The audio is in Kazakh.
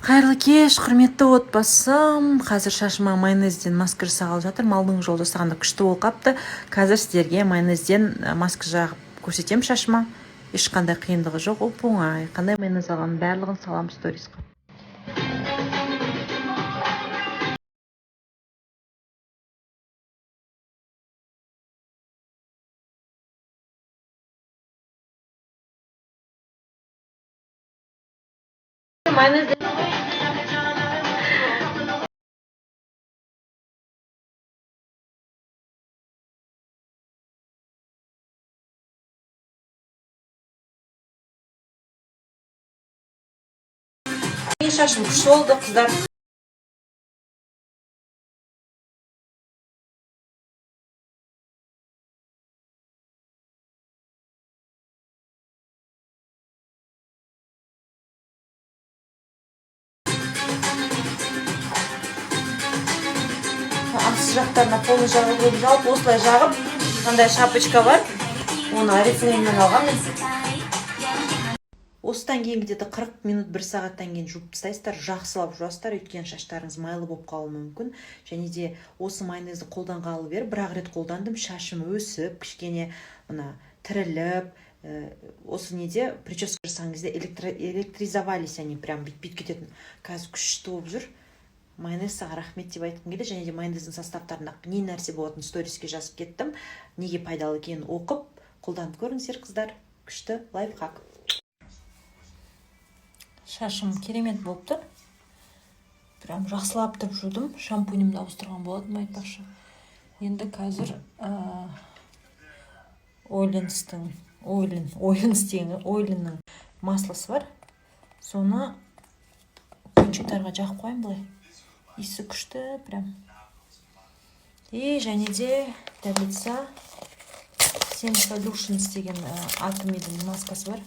Қайырлы кеш, құрметті отбасым. Қазір шашыма майонезден маска жасағалы жатыр. Малдың жол жасағанда күшті болып қапты. Қазір сіздерге майонезден маска жағып көрсетем шашыма. Ешқандай қиындығы жоқ, оп-оңай. Қандай майонез алғанын барлығын салам сторисқа. Майонез шашым күшті болды, қыздар. Асты жақтарына қолы жағып өтіп жалпы осылай жағып, қандай шапочка бар, оны орифлеймнен алған. Осыдан кейін где-то 40 минут 1 сағаттан кейін жуып тастайсыздар, жақсылап жуасыздар, өйткені шаштарыңыз майлы болып қалуы мүмкін. Және де осы майонезді қолданғалы бері бір-ақ рет қолдандым, шашым өсіп, кішкене мына тіріліп, осы неде прическа жасаған кезде электризовались они, прям бит кететін. Қазір күшті болып жүр. Майонезға рахмет деп айтқым келеді, және де майонездің составтарында не нәрсе болатын сториске жазып кеттім. Неге пайдалы екенін оқып, қолданып көріңіздер, қыздар. Күшті лайфхак. Шашым керемет болып тұр. Прям жақсылап тұрып жудым. Шампуньімді ауыстырған болатын айтпақшы. Енді қазір ойлиннің маслосы бар. Соны кончиктарға жақып қойым былай. Иісі күшті прям. И және де до лица 7 Solutions деген Атомидің маскасы бар.